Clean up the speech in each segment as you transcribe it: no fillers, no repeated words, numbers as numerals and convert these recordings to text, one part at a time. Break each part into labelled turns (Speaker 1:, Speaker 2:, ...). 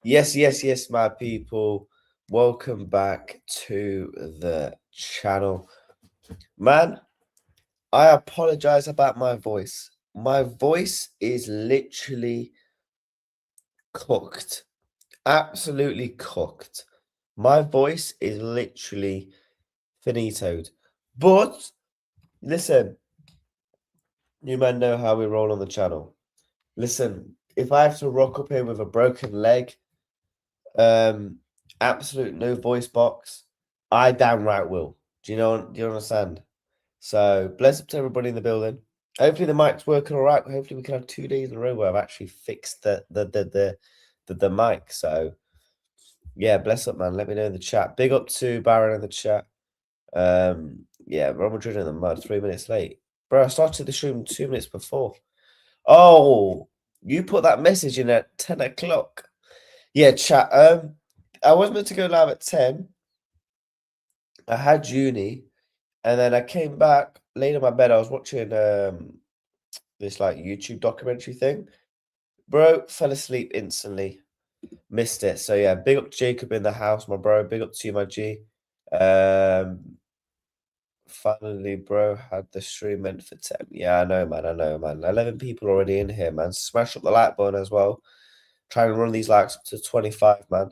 Speaker 1: Yes, my people. Welcome back to the channel. Man, I apologize about my voice. My voice is literally cooked. Absolutely cooked. My voice is literally finitoed. But listen, you man know how we roll on the channel. Listen, if I have to rock up here with a broken leg, absolute no voice box, I damn right will. Do you understand? So bless up to everybody in the building. Hopefully the mic's working all right. Hopefully we can have 2 days in a row where I've actually fixed the mic. So yeah, bless up, man. Let me know in the chat. Big up to Baron in the chat. Yeah, Real Madrid in the mud, 3 minutes late. Bro, I started the stream 2 minutes before. Oh, you put that message in at 10 o'clock. Yeah, chat. I was meant to go live at 10. I had uni, and then I came back, laid in my bed. I was watching this like YouTube documentary thing. Bro, fell asleep instantly. Missed it. So yeah, big up to Jacob in the house, my bro. Big up to you, my G. Finally, bro, had the stream meant for 10. Yeah, I know, man. 11 people already in here, man. Smash up the like button as well. Try and run these likes up to 25, man.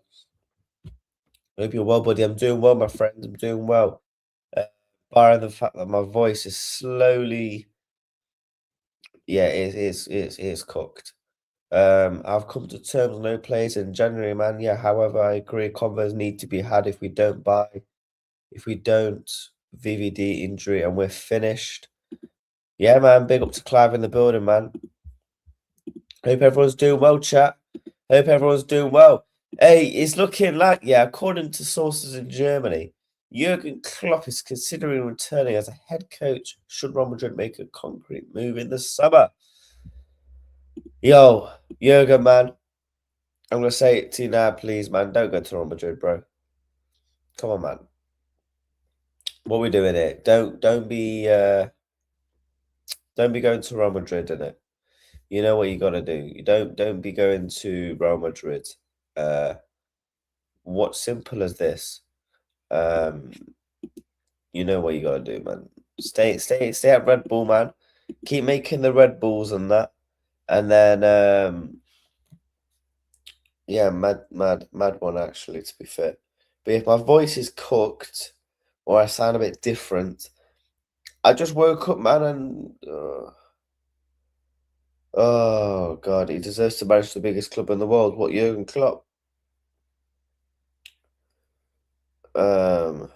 Speaker 1: Hope you're well, buddy. I'm doing well, my friend. I'm doing well. Barring the fact that my voice is slowly, yeah, it is cooked. I've come to terms no plays in January, man. Yeah, however, I agree convos need to be had if we don't VVD injury and we're finished. Yeah, man, big up to Clive in the building, man. Hope everyone's doing well, chat. Hope everyone's doing well. Hey, it's looking like, yeah, according to sources in Germany, Jurgen Klopp is considering returning as a head coach should Real Madrid make a concrete move in the summer. Yo, Jurgen, man, I'm going to say it to you now, please, man. Don't go to Real Madrid, bro. Come on, man. What are we doing here? Don't be going to Real Madrid, innit? You know what you got to do. You don't be going to Real Madrid. What's simple as this? You know what you got to do, man. Stay at Red Bull, man. Keep making the Red Bulls and that. And then, yeah, mad one, actually, to be fair. But if my voice is cooked or I sound a bit different, I just woke up, man, and oh God, he deserves to manage the biggest club in the world. What, Jurgen Klopp? Do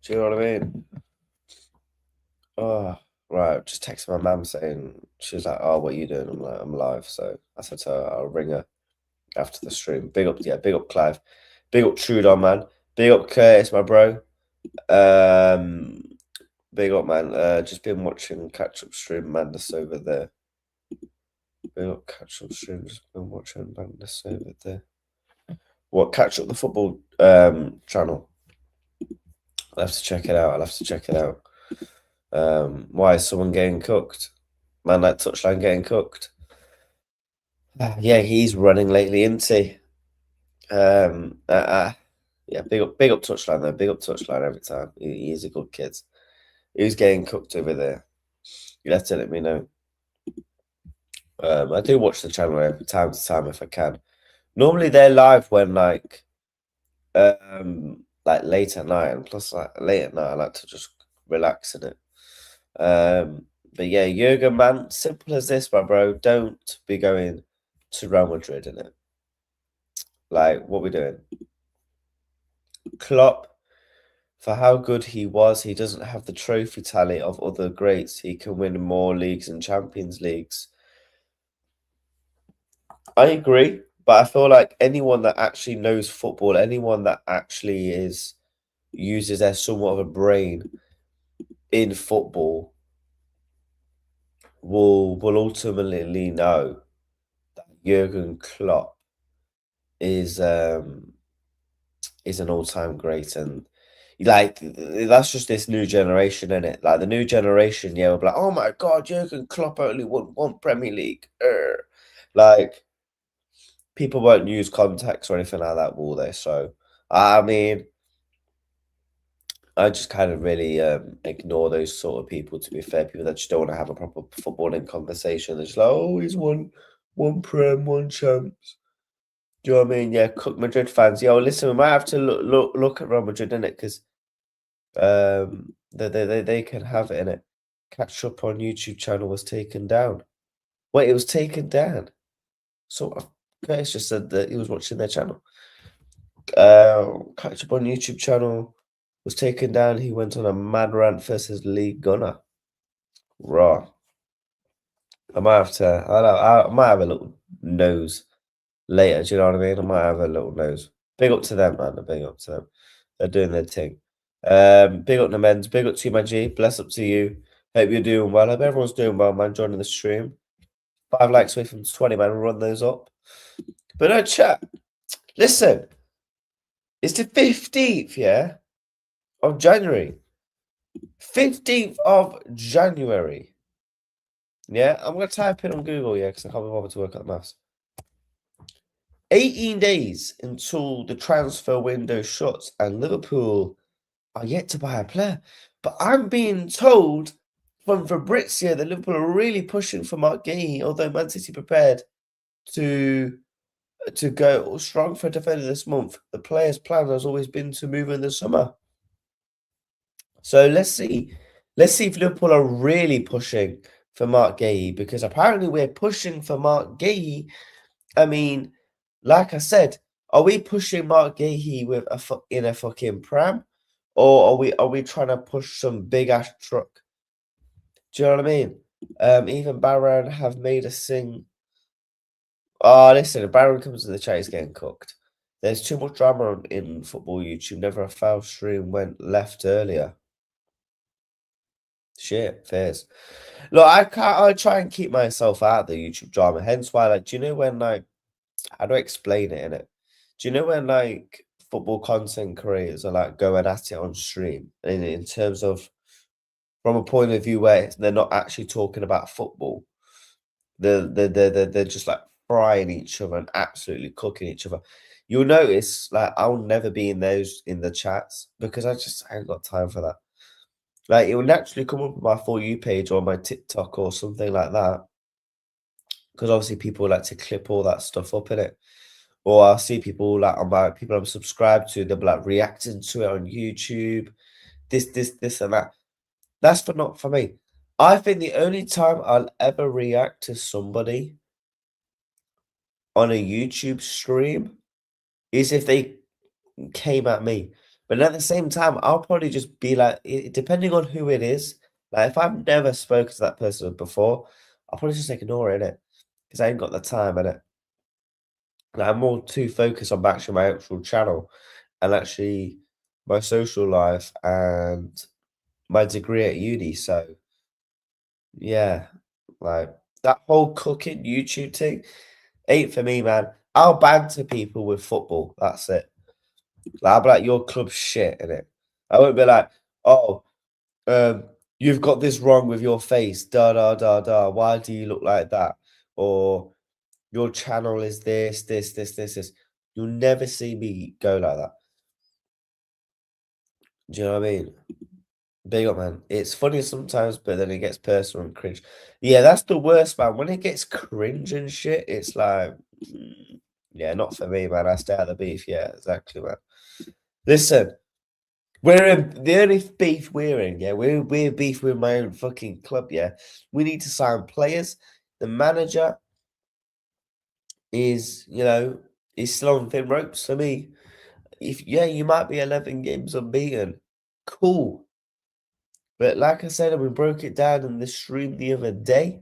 Speaker 1: you know what I mean? Oh, right. Just texted my mum saying, she was like, "Oh, what are you doing?" I'm like, "I'm live." So I said to her, I'll ring her after the stream. Big up Clive. Big up Trudon, man. Big up Curtis, my bro. Big up, man. Just been watching catch up stream Madness over there. Big up catch up stream. Just been watching Madness over there. What, catch up the football channel? I'll have to check it out. Why is someone getting cooked? Man, that touchline getting cooked. Yeah, he's running lately, isn't he? Yeah, big up touchline though. Big up touchline every time. He's a good kid. Who's getting cooked over there? You'll have to let me know. I do watch the channel every time to time if I can. Normally they're live when like late at night, and plus like late at night I like to just relax in it. But yeah, Jurgen, man, simple as this, my bro. Don't be going to Real Madrid, innit? Like, what we doing? Klopp, for how good he was, he doesn't have the trophy tally of other greats. He can win more leagues and Champions Leagues. I agree, but I feel like anyone that actually knows football, anyone that actually uses their somewhat of a brain in football will ultimately know that Jurgen Klopp is an all-time great. And Like, that's just this new generation, isn't it? Like, the new generation, yeah, will be like, oh my God, Jurgen Klopp only won one Premier League. Like, people won't use context or anything like that, will they? So, I mean, I just kind of really ignore those sort of people, to be fair. People that just don't want to have a proper footballing conversation. They're just like, oh, he's won one Prem, one champs. Do you know what I mean? Yeah, Cook Madrid fans. Yo, listen, we might have to look at Real Madrid, innit? Because they can have it, innit? Catch Up on YouTube channel was taken down. Wait, it was taken down. So Curtis just said that he was watching their channel. Catch Up on YouTube channel was taken down. He went on a mad rant versus League Gunner. Raw. I might have to. I might have a little nose later. Do you know what I mean? I might have a little nose. Big up to them, man. Big up to them. They're doing their thing. Big up to men's. Big up to you, my G. Bless up to you. Hope you're doing well. Hope everyone's doing well, man. Joining the stream. 5 likes away from 20, man. We'll run those up. But no, chat. Listen. It's the 15th, yeah, of January. 15th of January. Yeah, I'm going to type it on Google, yeah, because I can't be bothered to work out the maths. 18 days until the transfer window shuts, and Liverpool are yet to buy a player. But I'm being told from Fabrizio that Liverpool are really pushing for Mark Guehi, although Man City prepared to go strong for a defender this month. The player's plan has always been to move in the summer. So let's see. Let's see if Liverpool are really pushing for Mark Guehi, because apparently we're pushing for Mark Guehi. I mean, like I said, are we pushing Mark Guehi with in a fucking pram, or are we trying to push some big ass truck? Do you know what I mean? Even Baron have made us sing. Oh, listen, if Baron comes to the chat, he's getting cooked. There's too much drama in football YouTube. Never a foul stream went left earlier. Shit, fairs. Look, I try and keep myself out of the YouTube drama. Hence why, like, do you know when, like, how do I explain it in it? Do you know when, like, football content creators are like going at it on stream in terms of from a point of view where they're not actually talking about football? They're just like frying each other and absolutely cooking each other. You'll notice, like, I'll never be in the chats because I ain't got time for that. Like, it will naturally come up on my For You page or my TikTok or something like that. Because obviously people like to clip all that stuff up in it. Or I'll see people like people I'm subscribed to, they'll be like reacting to it on YouTube. This and that. That's not for me. I think the only time I'll ever react to somebody on a YouTube stream is if they came at me. But at the same time, I'll probably just be like, depending on who it is, like if I've never spoken to that person before, I'll probably just ignore it, because I ain't got the time, innit? Like, I'm more too focused on actually my actual channel and actually my social life and my degree at uni. So yeah, like that whole cooking YouTube thing ain't for me, man. I'll banter people with football. That's it. Like, I'll be like, your club's shit, innit? I won't be like, oh, you've got this wrong with your face, da da da da. Why do you look like that? Or your channel is this. You'll never see me go like that. Do you know what I mean? Big up, man. It's funny sometimes, but then it gets personal and cringe. Yeah, that's the worst, man. When it gets cringe and shit, it's like, yeah, not for me, man. I stay out of the beef. Yeah, exactly, man. Listen, we're in the only beef we're in, yeah. We're beef with my own fucking club, yeah. We need to sign players. The manager is, is still on thin ropes for me. You might be 11 games unbeaten. Cool. But like I said, and we broke it down in the stream the other day.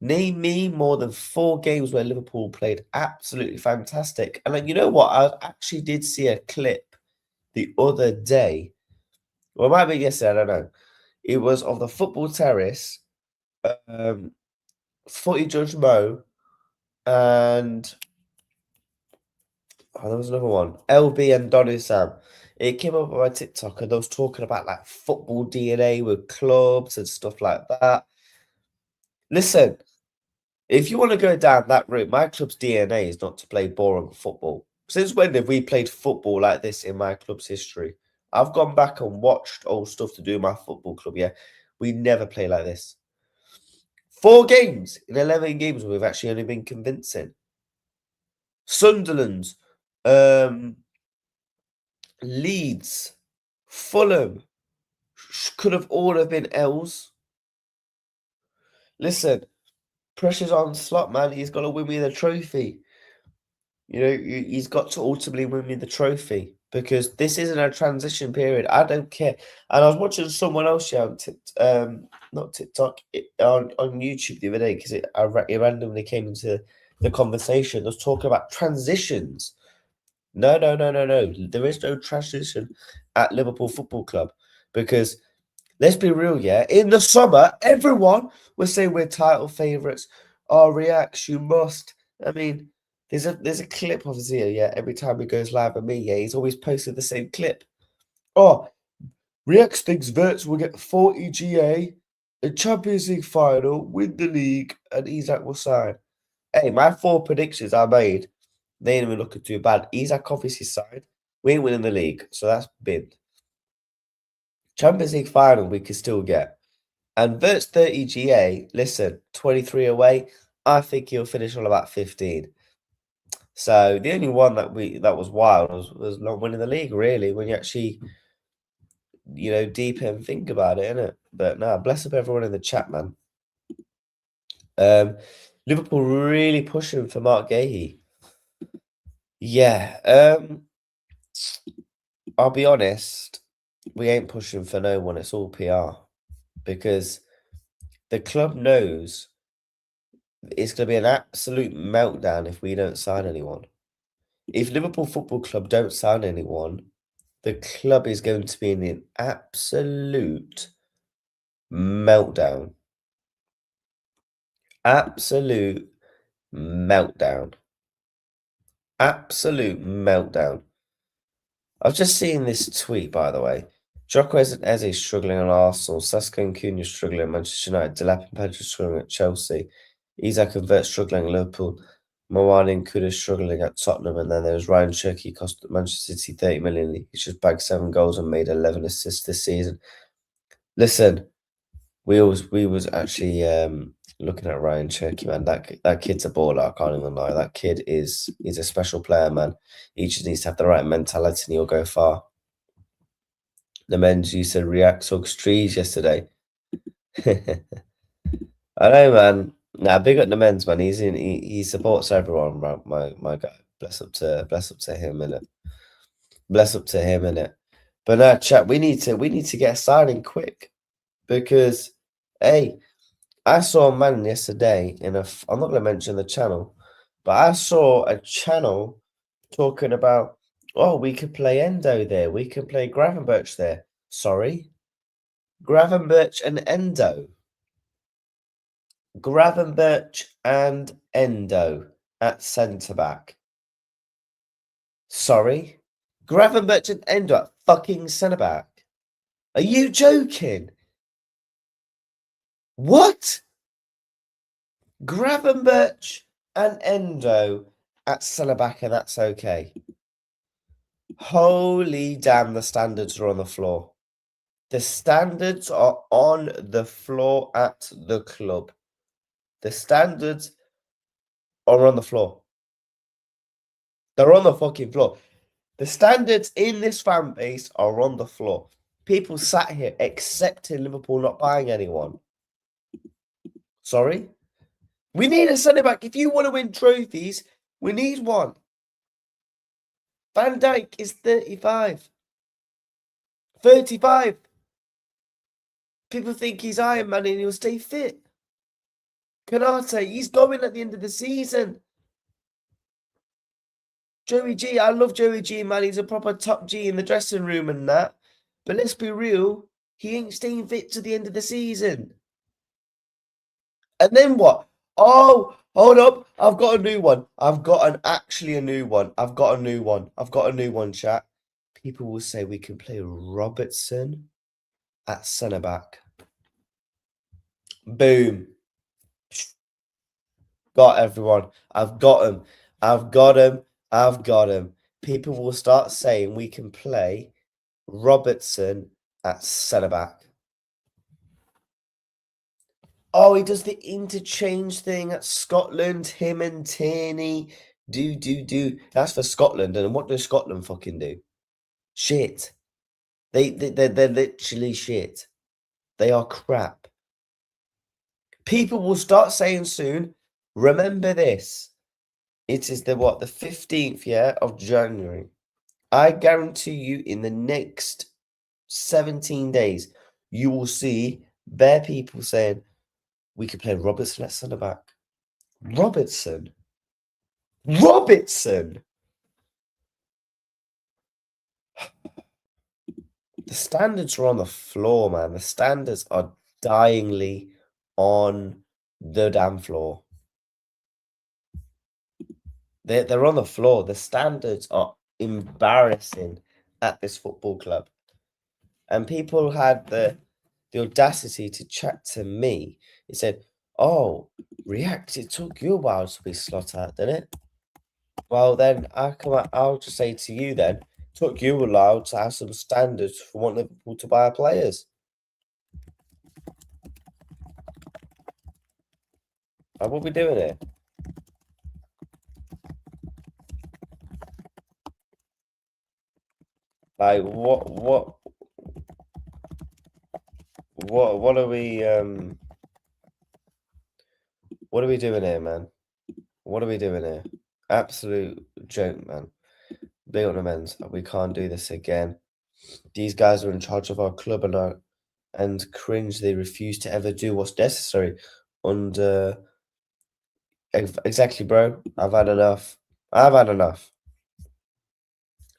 Speaker 1: Name me more than 4 games where Liverpool played absolutely fantastic. And you know what? I actually did see a clip the other day. Well, it might be yesterday, I don't know. It was of the football terrace, Footy Judge Mo, and there was another one, LB and Donny Sam. It came up on my TikTok and I was talking about like football DNA with clubs and stuff like that. Listen, if you want to go down that route, my club's DNA is not to play boring football. Since when have we played football like this in my club's history? I've gone back and watched old stuff to do with my football club. Yeah, we never play like this. 4 games in 11 games, we've actually only been convincing. Sunderland, Leeds, Fulham could have all have been L's. Listen, pressure's on Slot, man. He's got to win me the trophy. You know, he's got to ultimately win me the trophy because this isn't a transition period. I don't care. And I was watching someone else, yeah, on not TikTok, on YouTube the other day because it randomly came into the conversation. I was talking about transitions. No. There is no transition at Liverpool Football Club because let's be real, yeah. In the summer, everyone was saying we're title favourites. Oh, reacts, you must. I mean, there's a clip of Zia, yeah. Every time he goes live with me, yeah, he's always posted the same clip. Oh, Reacts thinks Verts will get 40 GA, a Champions League final, win the league, and Isaac will sign. Hey, my 4 predictions I made, they ain't even looking too bad. Isaac obviously signed. We ain't winning the league, so that's binned. Champions League final we could still get. And Vert's 30 GA, listen, 23 away. I think he'll finish on about 15. So the only one that was wild was not winning the league, really, when you actually, you know, deep and think about it, innit? But no, bless up everyone in the chat, man. Liverpool really pushing for Mark Guehi. Yeah, I'll be honest, we ain't pushing for no one. It's all PR because the club knows it's going to be an absolute meltdown if we don't sign anyone. If Liverpool Football Club don't sign anyone, the club is going to be in an absolute meltdown. Absolute meltdown. Absolute meltdown. I've just seen this tweet, by the way. Jokres and Eze struggling on Arsenal. Saskia and Cunha struggling at Manchester United. Delap and Pedro struggling at Chelsea. Isaac and Vert struggling at Liverpool. Mawani and Kuda struggling at Tottenham. And then there was Ryan Cherky, cost Manchester City 30 million. He's just bagged 7 goals and made 11 assists this season. Listen, we was actually looking at Ryan Cherky, man. That kid's a baller. I can't even lie. That kid he's a special player, man. He just needs to have the right mentality and he'll go far. The men's you said reacts hugs trees yesterday. I know, man. Nah, big up the men's, man. He supports everyone, my guy. Bless up to him, innit? Bless up to him, innit? But no, chat, we need to get a signing quick because hey, I saw a man yesterday I'm not gonna mention the channel, but I saw a channel talking about, oh, we could play Endo there, we can play Gravenberch there. Sorry, Gravenberch and Endo. Gravenberch and Endo at centre back. Sorry, Gravenberch and Endo at fucking centre back. Are you joking? What? Gravenberch and Endo at centre back, and that's okay. Holy damn, the standards are on the floor. The standards are on the floor at the club. The standards are on the floor. They're on the fucking floor. The standards in this fan base are on the floor. People sat here accepting Liverpool not buying anyone. Sorry? We need a centre back. If you want to win trophies, we need one. Van Dijk is 35. 35. People think he's Iron Man and he'll stay fit. Kanate, he's going at the end of the season. Joey G, I love Joey G, man. He's a proper top G in the dressing room and that. But let's be real, he ain't staying fit to the end of the season. And then what? Oh, hold up. I've got a new one. I've got actually a new one. I've got a new one, chat. People will say we can play Robertson at centre back. Boom. Got everyone. I've got him. I've got him. I've got him. People will start saying we can play Robertson at centre back. Oh, he does the interchange thing at Scotland. Him and Tierney do. That's for Scotland. And what does Scotland fucking do? Shit. They're literally shit. They are crap. People will start saying soon, remember this. It is the 15th of January. I guarantee you in the next 17 days, you will see bare people saying, we could play Robertson at centre back. Robertson? Robertson! The standards are on the floor, man. The standards are dyingly on the damn floor. They're on the floor. The standards are embarrassing at this football club. And people had the audacity to chat to me. He said, oh, React, it took you a while to be slot out, didn't it? Well, then I'll just say to you then, it took you a while to have some standards for wanting Liverpool to buy players. What are we doing here? Like, what are we, what are we doing here, man? What are we doing here? Absolute joke, man. Big on the men's. We can't do this again. These guys are in charge of our club and cringe. They refuse to ever do what's necessary. And exactly, bro. I've had enough. I've had enough.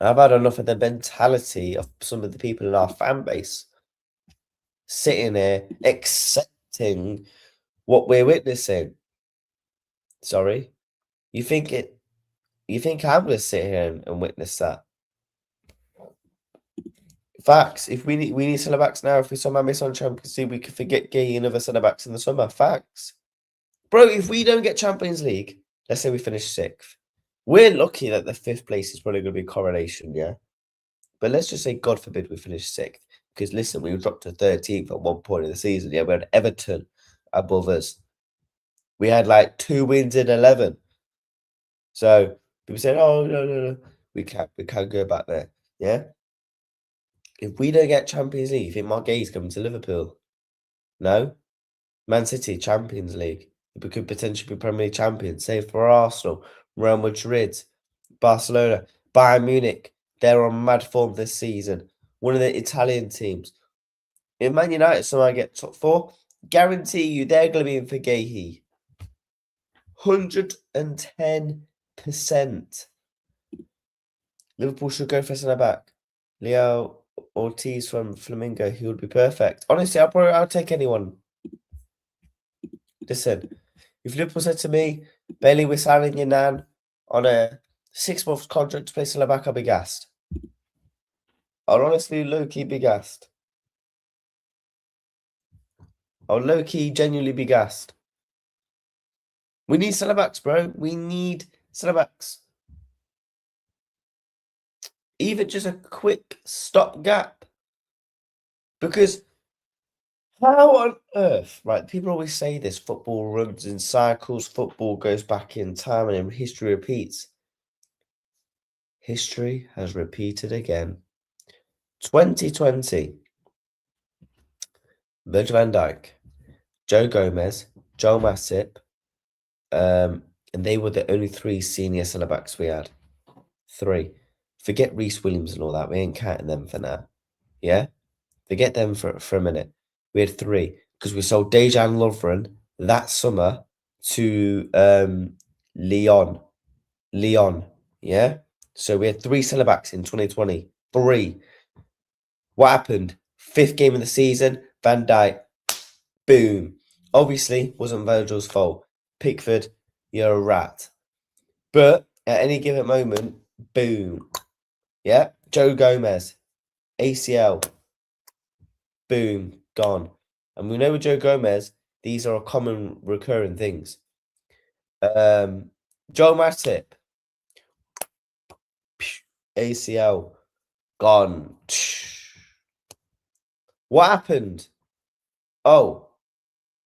Speaker 1: I've had enough of the mentality of some of the people in our fan base sitting here accepting what we're witnessing. Sorry, you think I'm gonna sit here and witness that? Facts. If we need centre backs now, if we somehow miss on Champions League, we could forget Guehi and other centre backs in the summer. Facts, bro. If we don't get Champions League, let's say we finish 6th, we're lucky that the 5th place is probably going to be correlation, yeah. But let's just say, God forbid, we finish 6th, because listen, we dropped to 13th at one point in the season. Yeah, we had Everton above us. We had like 2 wins in 11. So people said, "Oh no, we can't go back there." Yeah. If we don't get Champions League, you think Mark Guehi's coming to Liverpool? No. Man City, Champions League. We could potentially be Premier League champions. Save for Arsenal, Real Madrid, Barcelona, Bayern Munich. They're on mad form this season. One of the Italian teams. If Man United somehow get top 4, guarantee you they're going to be in for Guehi. 110%. Liverpool should go for centre back. Leo Ortiz from Flamingo, he would be perfect. Honestly, I'll take anyone. Listen, if Liverpool said to me, Bailey, we're signing your nan on a 6-month contract to play centre back, I'll be gassed. I'll honestly low-key be gassed. I'll low-key genuinely be gassed. We need centre backs, bro. We need centre backs. Even just a quick stopgap. Because how on earth, right? People always say this, football runs in cycles, football goes back in time and history repeats. History has repeated again. 2020. Virgil van Dijk, Joe Gomez, Joel Matip, and they were the only 3 senior centre backs we had. 3. Forget Reece Williams and all that. We ain't counting them for now. Yeah? Forget them for a minute. We had 3 because we sold Dejan Lovren that summer to Leon. Yeah? So we had 3 centre backs in 2020. 3. What happened? 5th game of the season, Van Dijk, boom. Obviously, wasn't Virgil's fault. Pickford, you're a rat. But at any given moment, boom. Yeah? Joe Gomez, ACL, boom, gone. And we know with Joe Gomez, these are common recurring things. Joe Matip, ACL, gone. What happened? Oh,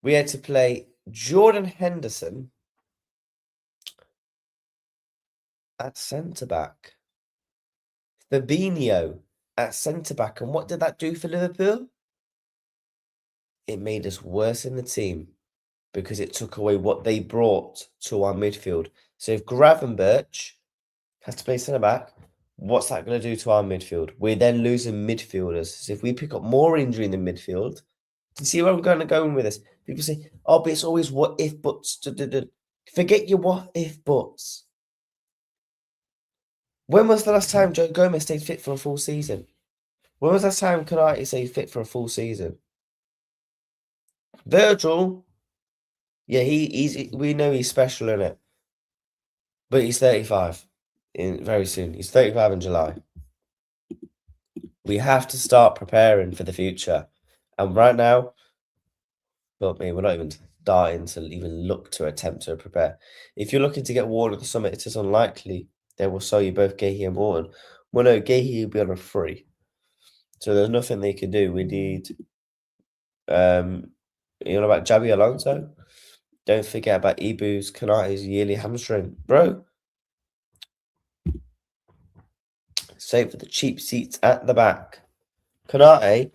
Speaker 1: we had to play Jordan Henderson at centre-back. Fabinho at centre-back. And what did that do for Liverpool? It made us worse in the team because it took away what they brought to our midfield. So if Gravenberch has to play centre-back, what's that going to do to our midfield? We're then losing midfielders. So if we pick up more injury in the midfield, do you see where I'm going to go with this? People say, oh, but it's always what if buts. Forget your what if buts. When was the last time Joe Gomez stayed fit for a full season? When was the last time Konate stayed fit for a full season? Virgil, yeah, we know he's special in it, but he's 35 very soon. He's 35 in July. We have to start preparing for the future, and right now, well, we're not even starting to even look to attempt to prepare. If you're looking to get Ward at the summit, it is unlikely they will sell you both Guehi and Morton. Well, no, Guehi will be on a free, so there's nothing they can do. We need, you know about Javi Alonso. Don't forget about Ibu's Konate's yearly hamstring, bro. Save for the cheap seats at the back. Konate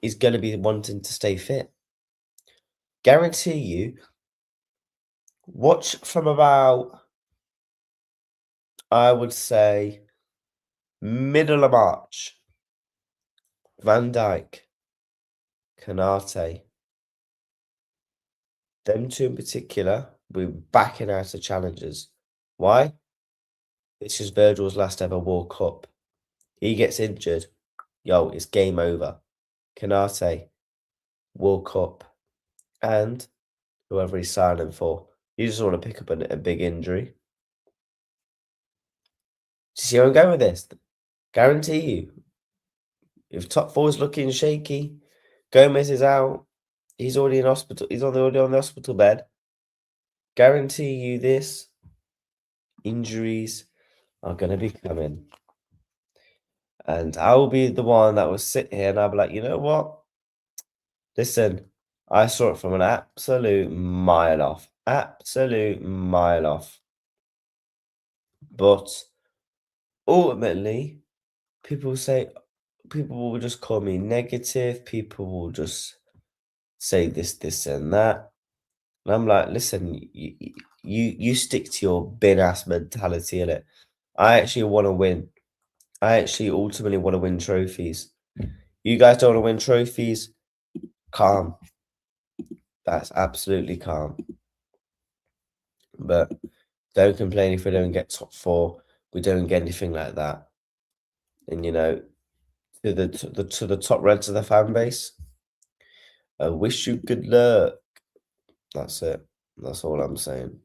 Speaker 1: is going to be wanting to stay fit. Guarantee you, watch from about, I would say, middle of March. Van Dijk, Konate. Them two in particular, we're backing out of challengers. Why? This is Virgil's last ever World Cup. He gets injured. Yo, it's game over. Konate, World Cup. And whoever he's signing for. You just want to pick up a big injury. Do you see where I'm going with this? Guarantee you. If top four is looking shaky, Gomez is out. He's already in hospital. He's already on the hospital bed. Guarantee you this. Injuries are going to be coming. And I will be the one that will sit here and I'll be like, you know what? Listen, I saw it from an absolute mile off. Absolute mile off. But ultimately, people will just call me negative. People will just say this, and that. And I'm like, listen, you stick to your bin ass mentality in it. I actually want to win. I actually ultimately want to win trophies. You guys don't want to win trophies? Calm. That's absolutely calm. But don't complain if we don't get top four. We don't get anything like that. And you know, to the top reds of the fan base, I wish you good luck. That's it. That's all I'm saying.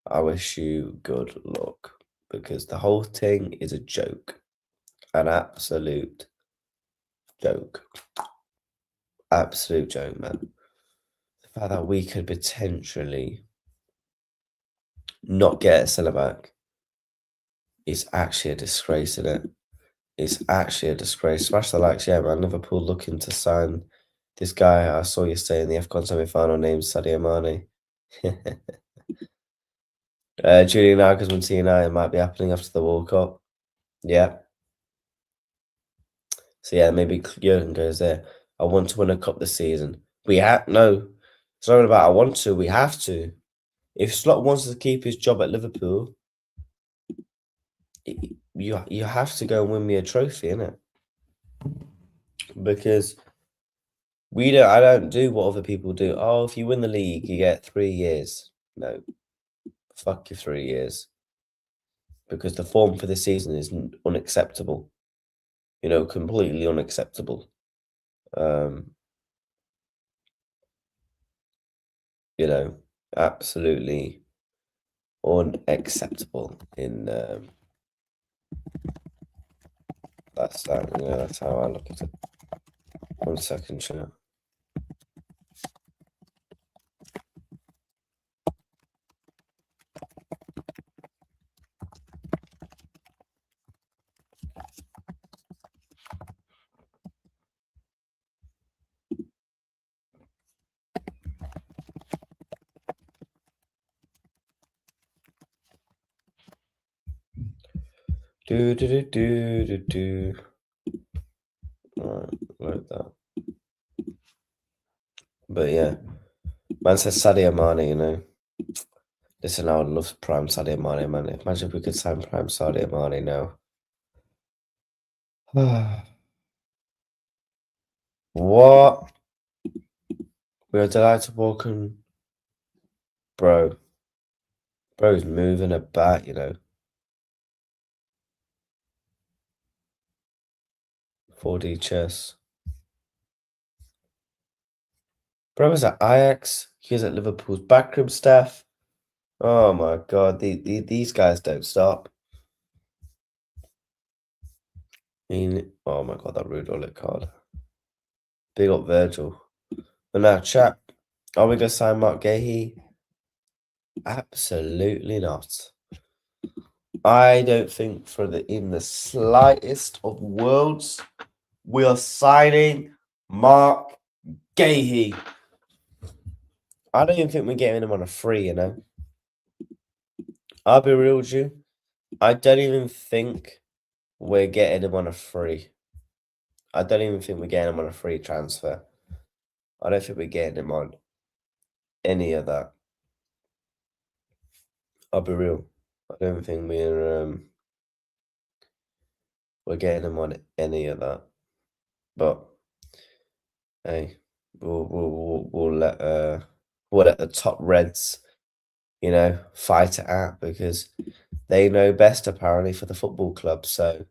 Speaker 1: I wish you good luck because the whole thing is a joke. An absolute joke. Absolute joke, man. The fact that we could potentially not get a SALAH back is actually a disgrace, isn't it? It's actually a disgrace. Smash the likes, yeah, man. Liverpool looking to sign this guy I saw yesterday in the AFCON semi-final named Sadio Mane. Julian Nagelsmann's United might be happening after the World Cup. Yeah. So yeah, maybe Jurgen goes there. I want to win a cup this season. No. It's not about I want to, we have to. If Slot wants to keep his job at Liverpool, you have to go and win me a trophy, innit? Because I don't do what other people do. Oh, if you win the league, you get 3 years. No. Fuck your 3 years. Because the form for the season is unacceptable. You know, completely unacceptable. You know, absolutely unacceptable in That's that. Yeah, that's how I look at it. 1 second, chat. Do. Alright, like that. But yeah, man says Sadio Mane, you know. Listen, I would love prime Sadio Mane, man. Imagine if we could sign prime Sadio Mane now. What? We are delighted to welcome, bro. Bro's moving about, you know. 4D chess. Bro was at Ajax. He was at Liverpool's backroom staff. Oh my god, these guys don't stop. I mean, oh my god, that rude Olic card. Big up Virgil. But now, chat, are we gonna sign Mark Guehi? Absolutely not. I don't think in the slightest of worlds we are signing Mark Guehi. I don't even think we're getting him on a free, you know. I'll be real with you. I don't even think we're getting him on a free. I don't even think we're getting him on a free transfer. I don't think we're getting him on any of that. I'll be real. I don't think we're getting him on any of that. But hey, we'll let the top Reds, you know, fight it out because they know best apparently for the football club. So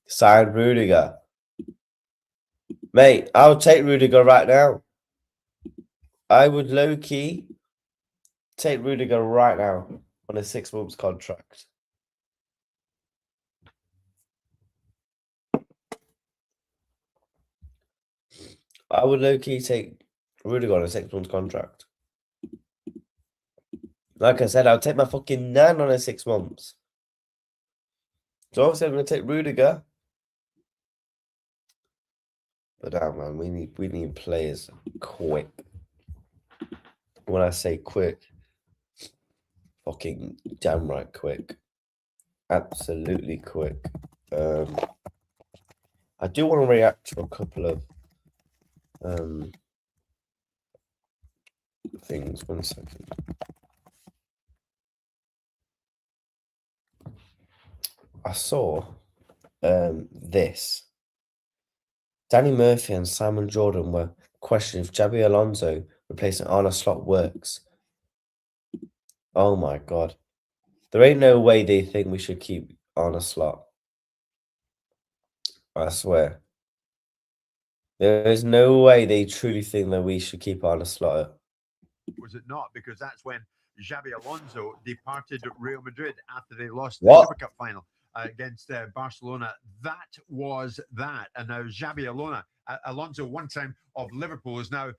Speaker 1: sign Rudiger. Mate, I'll take Rudiger right now. I would low-key take Rudiger right now on a 6 months contract. I would low-key take Rudiger on a 6 months contract. Like I said, I'll take my fucking nan on a 6 months. So obviously I'm going to take Rudiger. But damn, man, we need players quick. When I say quick, fucking damn right quick. Absolutely quick. I do want to react to a couple of things. 1 second. I saw this. Danny Murphy and Simon Jordan were questioning if Xabi Alonso replacing Arne Slot works. Oh my god. There ain't no way they think we should keep Arne Slot. I swear. There is no way they truly think that we should keep Arne Slot.
Speaker 2: Was it not? Because that's when Xabi Alonso departed Real Madrid after they lost the Super Cup final against Barcelona. That was that. And now Xabi Alonso, one time of Liverpool, is now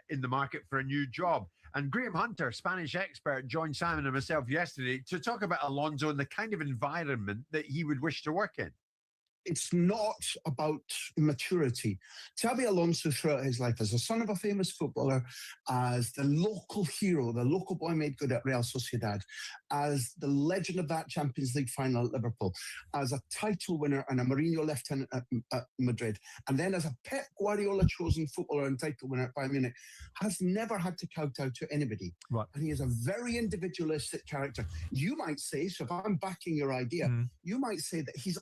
Speaker 2: in the market for a new job. And Graham Hunter, Spanish expert, joined Simon and myself yesterday to talk about Alonso and the kind of environment that he would wish to work in.
Speaker 3: It's not about maturity. Xabi Alonso, throughout his life, as the son of a famous footballer, as the local hero, the local boy made good at Real Sociedad, as the legend of that Champions League final at Liverpool, as a title winner and a Mourinho lieutenant at Madrid, and then as a Pep Guardiola chosen footballer and title winner at Bayern Munich, has never had to kowtow to anybody.
Speaker 2: Right.
Speaker 3: And he is a very individualistic character. You might say, so if I'm backing your idea, you might say that he's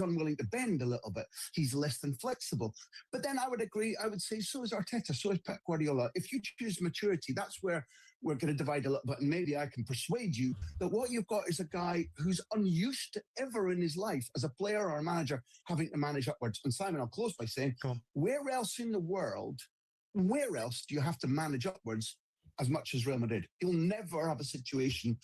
Speaker 3: unwilling to bend a little bit. He's less than flexible. But then I would agree, I would say so is Arteta, so is Pep Guardiola. If you choose maturity, that's where we're going to divide a little bit. And maybe I can persuade you that what you've got is a guy who's unused to ever in his life as a player or a manager having to manage upwards. And Simon, I'll close by saying, where else in the world, where else do you have to manage upwards as much as Real Madrid? You'll never have a situation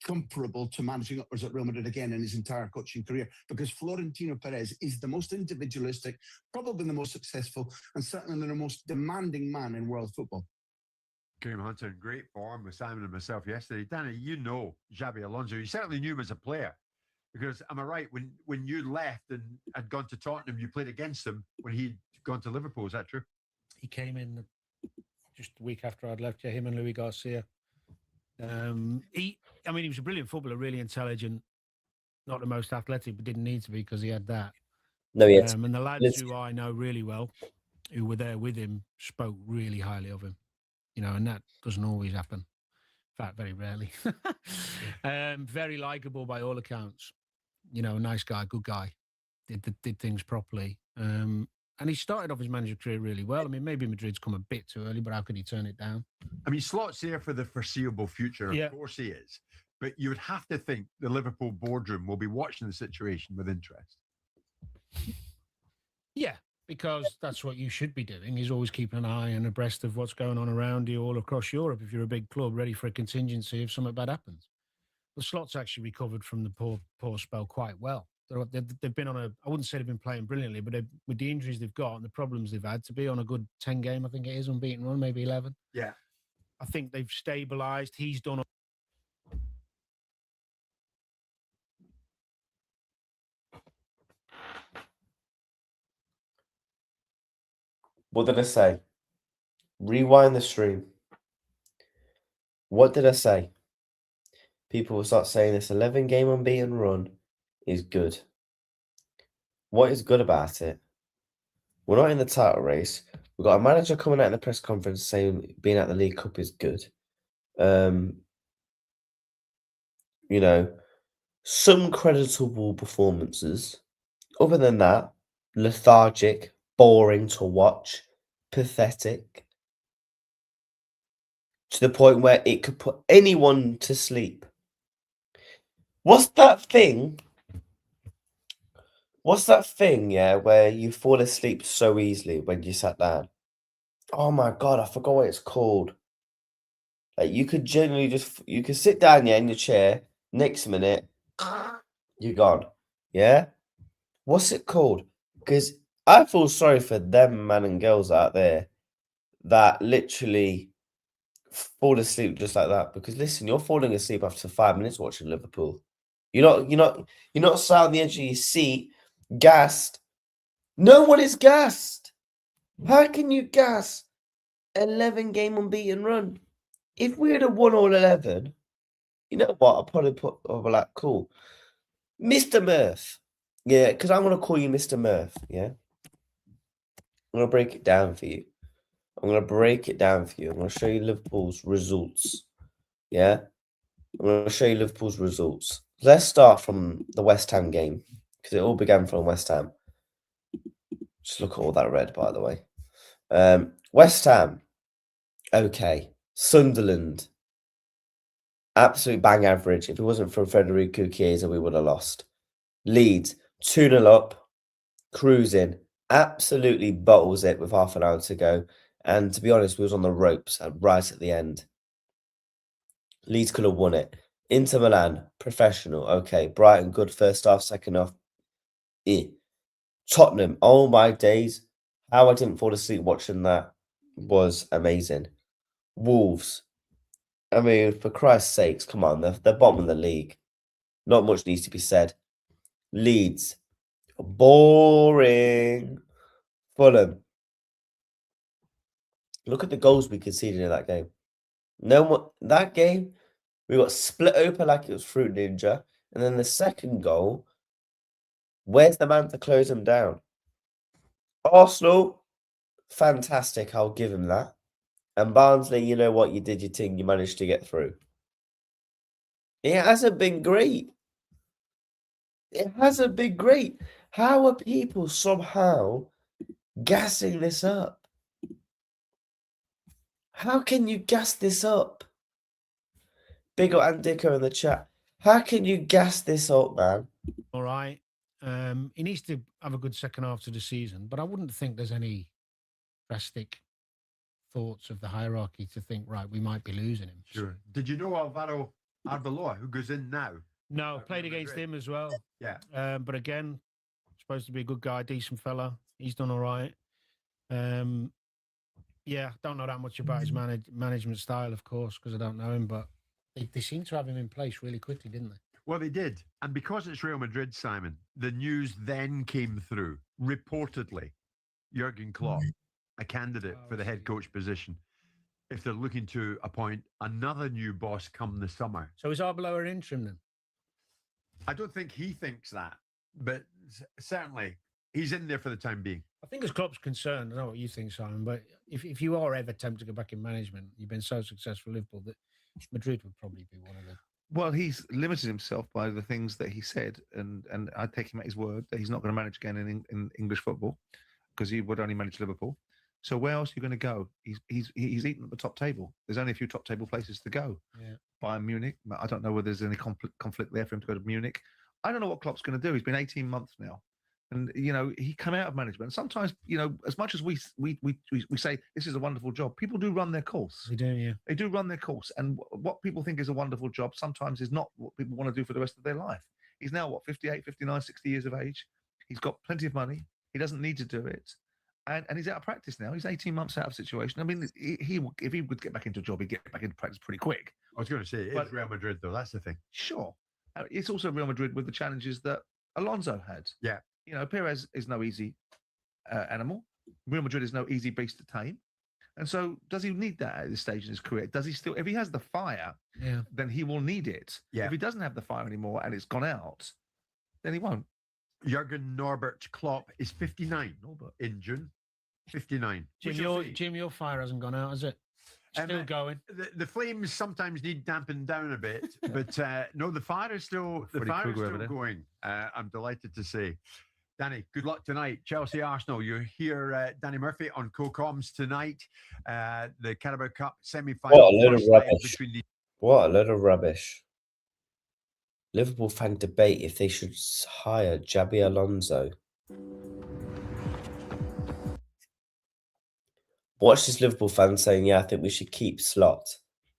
Speaker 3: comparable to managing uppers at Real Madrid again in his entire coaching career, because Florentino Perez is the most individualistic, probably the most successful, and certainly the most demanding man in world football.
Speaker 2: Graham Hunter in great form with Simon and myself yesterday. Danny, you know Xabi Alonso. You certainly knew him as a player. Because, am I right, when you left and had gone to Tottenham, you played against him when he'd gone to Liverpool, is that true?
Speaker 4: He came in just a week after I'd left, him and Louis Garcia. He was a brilliant footballer, really intelligent, not the most athletic, but didn't need to be because he had that.
Speaker 1: No, yes.
Speaker 4: And the lads who I know really well, who were there with him, spoke really highly of him, and that doesn't always happen. In fact, very rarely. Very likable by all accounts. Nice guy, good guy, did things properly. And he started off his manager career really well. I mean, maybe Madrid's come a bit too early, but how could he turn it down?
Speaker 2: I mean, Slot's there for the foreseeable future. Of course he is. But you would have to think the Liverpool boardroom will be watching the situation with interest.
Speaker 4: Yeah, because that's what you should be doing, is always keeping an eye and abreast of what's going on around you all across Europe if you're a big club, ready for a contingency if something bad happens. The Slot's actually recovered from the poor spell quite well. They've been on I wouldn't say they've been playing brilliantly, but with the injuries they've got and the problems they've had, to be on a good 10 game, I think it is, unbeaten run, maybe 11.
Speaker 2: Yeah.
Speaker 4: I think they've stabilised. He's done.
Speaker 1: What did I say? Rewind the stream. What did I say? People will start saying this 11 game unbeaten run is good. What is good about it? We're not in the title race. We've got a manager coming out in the press conference saying being at the League Cup is good. Some creditable performances. Other than that, lethargic, boring to watch, pathetic. To the point where it could put anyone to sleep. What's that thing, where you fall asleep so easily when you sat down? Oh my God, I forgot what it's called. Like, you could generally you could sit down, in your chair, next minute, you're gone. Yeah? What's it called? Because I feel sorry for them men and girls out there that literally fall asleep just like that. Because listen, you're falling asleep after 5 minutes watching Liverpool. You're not sat on the edge of your seat, gassed. No one is gassed. How can you gas 11 game unbeaten run? If we had won all 11, you know what? I'll probably be cool. Mr. Murph. Yeah, because I'm going to call you Mr. Murph. Yeah. I'm going to break it down for you. I'm going to show you Liverpool's results. Yeah. I'm going to show you Liverpool's results. Let's start from the West Ham game, because it all began from West Ham. Just look at all that red, by the way. West Ham, okay. Sunderland, absolute bang average. If it wasn't for Federico Chiesa, we would have lost. Leeds, 2-0 up, cruising, absolutely bottles it with half an hour to go. And to be honest, we was on the ropes right at the end. Leeds could have won it. Inter Milan, professional. Okay. Brighton, good first half, second half. Tottenham, oh my days. How I didn't fall asleep watching that was amazing. Wolves, I mean, for Christ's sakes, come on. They're bottom of the league. Not much needs to be said. Leeds, boring. Fulham. Look at the goals we conceded in that game. That game, we got split open like it was Fruit Ninja. And then the second goal, where's the man to close him down? Arsenal, fantastic. I'll give him that. And Barnsley, you know what? You did your thing. You managed to get through. It hasn't been great. How are people somehow gassing this up? How can you gas this up? Big up and Dicker in the chat. How can you gas this up, man?
Speaker 4: All right. He needs to have a good second half to the season, but I wouldn't think there's any drastic thoughts of the hierarchy to think, right, we might be losing him.
Speaker 2: Sure. Did you know Alvaro Arbeloa, who goes in now.
Speaker 4: No,
Speaker 2: at
Speaker 4: played
Speaker 2: Real
Speaker 4: against
Speaker 2: Madrid.
Speaker 4: him as well.
Speaker 2: Yeah.
Speaker 4: But again, supposed to be a good guy, decent fella. He's done all right. Yeah, don't know that much about his management style, of course, because I don't know him. But they seemed to have him in place really quickly, didn't they?
Speaker 2: Well, they did. And because it's Real Madrid, Simon, the news then came through, reportedly, Jurgen Klopp, a candidate for the head coach position, if they're looking to appoint another new boss come the summer.
Speaker 4: So is Arbeloa an interim then?
Speaker 2: I don't think he thinks that, but certainly he's in there for the time being.
Speaker 4: I think as Klopp's concerned, I don't know what you think, Simon, but if you are ever tempted to go back in management, you've been so successful at Liverpool that Madrid would probably be one of them.
Speaker 5: Well, he's limited himself by the things that he said, and I take him at his word that he's not going to manage again in English football because he would only manage Liverpool. So where else are you going to go? He's eaten at the top table. There's only a few top table places to go.
Speaker 4: Yeah.
Speaker 5: Bayern Munich. I don't know whether there's any conflict there for him to go to Munich. I don't know what Klopp's going to do. He's been 18 months now. And, he come out of management. Sometimes, as much as we say this is a wonderful job, people do run their course.
Speaker 4: They do, yeah.
Speaker 5: They do run their course. And what people think is a wonderful job sometimes is not what people want to do for the rest of their life. He's now, 58, 59, 60 years of age. He's got plenty of money. He doesn't need to do it. And he's out of practice now. He's 18 months out of situation. I mean, if he would get back into a job, he'd get back into practice pretty quick.
Speaker 2: I was going to say, it's Real Madrid, though. That's the thing.
Speaker 5: Sure. It's also Real Madrid with the challenges that Alonso had.
Speaker 2: Yeah.
Speaker 5: Perez is no easy animal. Real Madrid is no easy beast to tame. And so does he need that at this stage in his career? Does he still, if he has the fire, then he will need it.
Speaker 2: Yeah.
Speaker 5: If he doesn't have the fire anymore and it's gone out, then he won't.
Speaker 2: Jurgen Norbert Klopp is 59 in June. 59.
Speaker 4: Jim, your fire hasn't gone out, has it? Still going.
Speaker 2: The flames sometimes need dampened down a bit, but no, the fire is still going. I'm delighted to say. Danny, good luck tonight. Chelsea Arsenal. You hear Danny Murphy on co-coms tonight. The Carabao Cup semi-final.
Speaker 1: What a load of rubbish. What a load of rubbish. Liverpool fan debate if they should hire Xabi Alonso. Watch this Liverpool fan saying, yeah, I think we should keep Slot.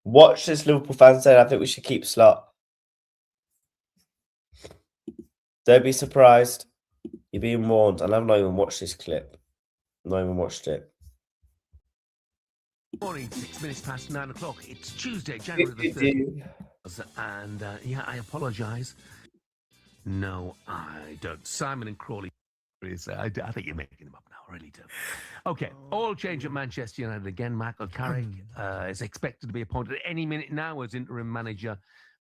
Speaker 1: Watch this Liverpool fan saying, I think we should keep Slot. Don't be surprised. You're being warned. And I've not even watched this clip. Not even watched it.
Speaker 6: Morning, 6 minutes past 9 o'clock. It's Tuesday, January the 3rd. And I apologise. No, I don't. Simon and Crawley. I think you're making them up now, I really do. Okay, all change at Manchester United again. Michael Carrick is expected to be appointed any minute now as interim manager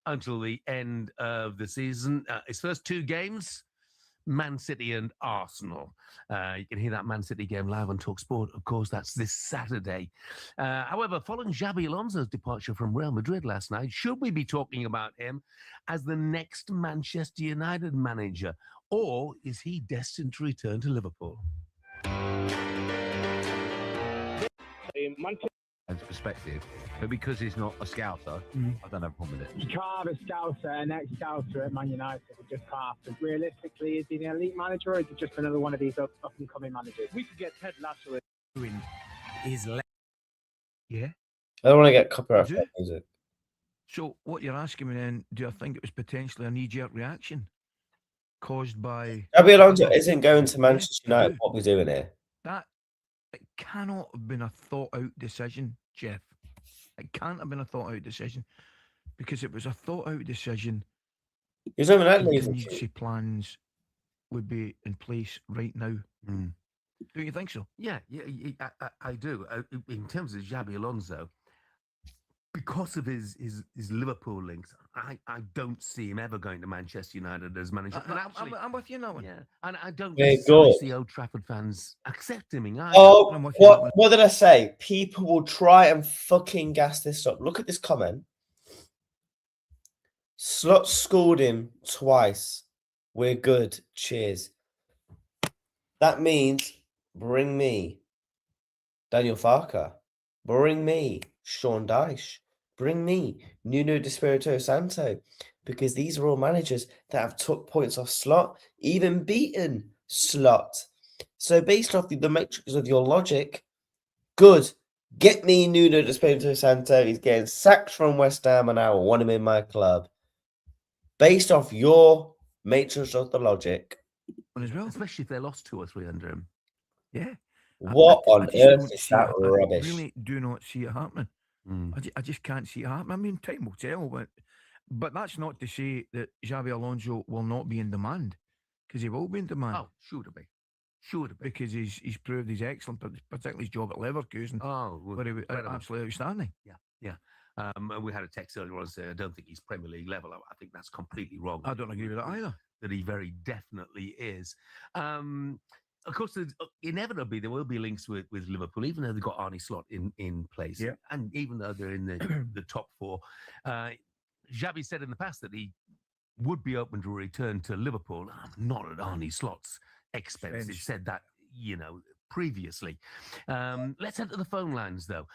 Speaker 6: until the end of the season. His first two games, Man City and Arsenal. You can hear that Man City game live on TalkSport. Of course, that's this Saturday. However, following Xabi Alonso's departure from Real Madrid last night, should we be talking about him as the next Manchester United manager? Or is he destined to return to Liverpool?
Speaker 7: Perspective, but because he's not a scouser, I don't have a problem with it.
Speaker 8: You can't have a scouser, an ex-scouser at Man United. You just can't. But realistically, is he an elite manager or is he just another one of these up-and-coming managers? We could get Ted Lasso
Speaker 6: in his
Speaker 1: I don't want to get copyright music.
Speaker 7: So what you're asking me then, do I think it was potentially a knee-jerk reaction caused by...
Speaker 1: Xabi Alonso isn't going to Manchester United. What are we doing here?
Speaker 7: It cannot have been a thought-out decision, Jeff. It can't have been a thought-out decision because it was a thought-out decision.
Speaker 1: He's over that
Speaker 7: contingency plans would be in place right now. Don't you think so?
Speaker 6: Yeah, I do. In terms of Xabi Alonso, because of his Liverpool links, I don't see him ever going to Manchester United as manager.
Speaker 7: I'm with you now.
Speaker 6: Yeah, and I don't see Old Trafford fans accepting him.
Speaker 1: What did I say? People will try and fucking gas this up. Look at this comment. Slot scored him twice. We're good. Cheers. That means bring me Daniel Farker. Bring me Sean Dyche. Bring me Nuno Espirito Santo, because these are all managers that have took points off Slot, even beaten Slot. So based off the matrix of your logic, good, Get me Nuno Espirito Santo. He's getting sacked from West Ham and I want him in my club. Based off your matrix of the logic,
Speaker 7: As well.
Speaker 6: Especially if they lost 2 or 3 under him.
Speaker 7: Yeah.
Speaker 1: what
Speaker 7: I
Speaker 1: on
Speaker 7: just
Speaker 1: earth
Speaker 7: don't
Speaker 1: is
Speaker 7: see
Speaker 1: that
Speaker 7: it.
Speaker 1: rubbish?
Speaker 7: I really do not see it happening.
Speaker 6: Mm.
Speaker 7: I just can't see it happening. I mean, time will tell, but that's not to say that Xabi Alonso will not be in demand, because he will be in demand.
Speaker 6: Oh, sure to be. Sure to be.
Speaker 7: Because he's proved he's excellent, particularly his job at Leverkusen,
Speaker 6: Oh,
Speaker 7: where he was
Speaker 6: incredible.
Speaker 7: absolutely outstanding.
Speaker 6: Yeah. We had a text earlier on saying I don't think he's Premier League level. I think that's completely wrong.
Speaker 7: I don't agree with that either.
Speaker 6: That he very definitely is. Of course, inevitably there will be links with Liverpool, even though they've got Arne Slot in place,
Speaker 7: Yeah.
Speaker 6: and even though they're in the top 4. Xabi said in the past that he would be open to return to Liverpool, not at Arne Slot's expense. He said that, previously. Let's head to the phone lines, though.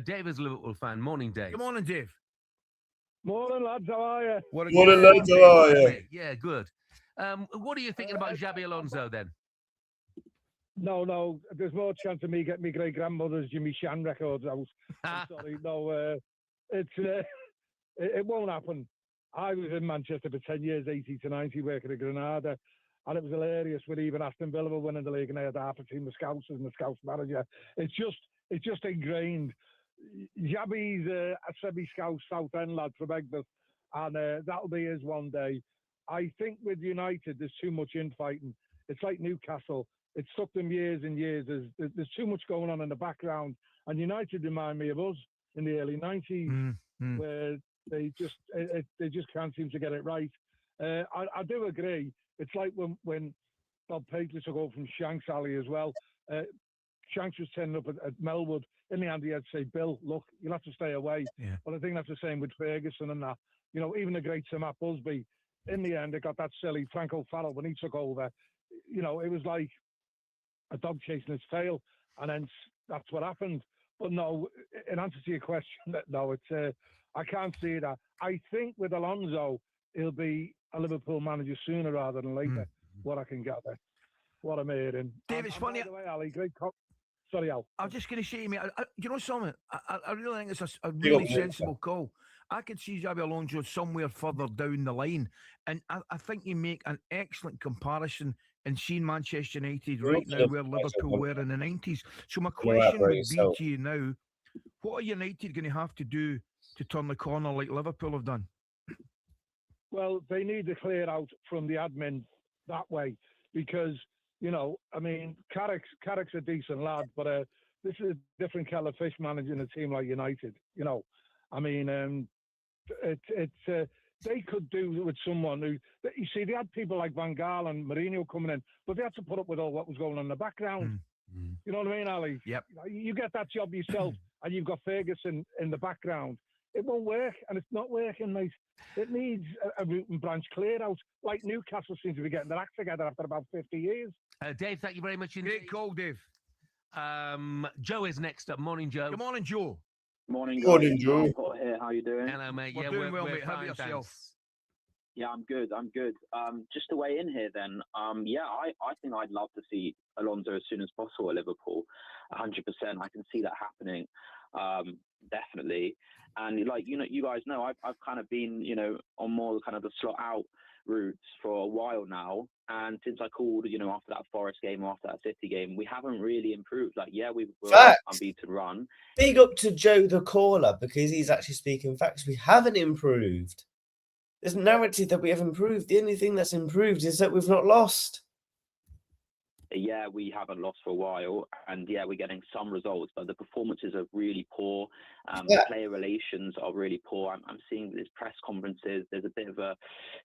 Speaker 6: Dave is a Liverpool fan. Morning, Dave.
Speaker 7: Good morning, Dave.
Speaker 8: Morning, lads. How are you?
Speaker 5: Morning, lads. How are you?
Speaker 6: Yeah, good. What are you thinking about Xabi Alonso then?
Speaker 8: No. There's more chance of me getting my great grandmother's Jimmy Shan records out. I'm sorry. No, it won't happen. I was in Manchester for 10 years, 80 to 90, working at Granada. And it was hilarious with even Aston Villa were winning the league and they had half a team of scouts and the scouts manager. It's just ingrained. Xabi's a semi-scout South End lad from Egberth, and that'll be his one day. I think with United, there's too much infighting. It's like Newcastle. It took them years and years. There's too much going on in the background. And United remind me of us in the early 90s, where they just can't seem to get it right. I do agree. It's like when Bob Paisley took over from Shanks, Ali, as well. Shanks was turning up at Melwood. In the end, he had to say, Bill, look, you'll have to stay away.
Speaker 7: Yeah.
Speaker 8: But I think that's the same with Ferguson and that. Even the great Sir Matt Busby, in the end, it got that silly Frank O'Farrell when he took over. It was like a dog chasing its tail. And then that's what happened. But no, in answer to your question, no, I can't see that. I think with Alonso, he'll be a Liverpool manager sooner rather than later. What I can gather, what I'm hearing.
Speaker 7: Dave, it's funny.
Speaker 8: By the way, Ali, great. Sorry, Al.
Speaker 7: I was just going to say to me, you know something? I really think it's a really sensible call. I could see Xabi Alonso somewhere further down the line, and I think you make an excellent comparison in seeing Manchester United right now where Liverpool were in the 90s. So my question would be to you now, what are United going to have to do to turn the corner like Liverpool have done?
Speaker 8: Well, they need to clear out from the admin that way because, Carrick's a decent lad, but this is a different kettle of fish managing a team like United. They could do with someone who, you see, they had people like Van Gaal and Mourinho coming in, but they had to put up with all what was going on in the background. You know what I mean, Ali?
Speaker 7: Yep.
Speaker 8: You get that job yourself and you've got Ferguson in the background. It won't work, and it's not working, mate. It needs a root and branch cleared out, like Newcastle seems to be getting their act together after about 50 years.
Speaker 6: Dave, thank you very much indeed.
Speaker 7: Great call, Dave.
Speaker 6: Joe is next up. Morning, Joe.
Speaker 7: Good morning, Joe.
Speaker 9: Morning, guys.
Speaker 5: Morning, Joe.
Speaker 9: Here. How you doing?
Speaker 6: Hello, mate.
Speaker 7: We're doing well, mate. How about yourself?
Speaker 9: Yeah, I'm good. Just to weigh in here then, I think I'd love to see Alonso as soon as possible at Liverpool. 100%. I can see that happening. Definitely. And you guys know, I've kind of been, on more kind of the slot out routes for a while now. And since I called, after that Forest game or after that City game, we haven't really improved. We were unbeaten run.
Speaker 1: Big up to Joe the caller because he's actually speaking facts. We haven't improved. There's narrative that we have improved. The only thing that's improved is that we've not lost.
Speaker 9: Yeah, we haven't lost for a while, and we're getting some results, but the performances are really poor. The player relations are really poor. I'm seeing these press conferences. There's a bit of a,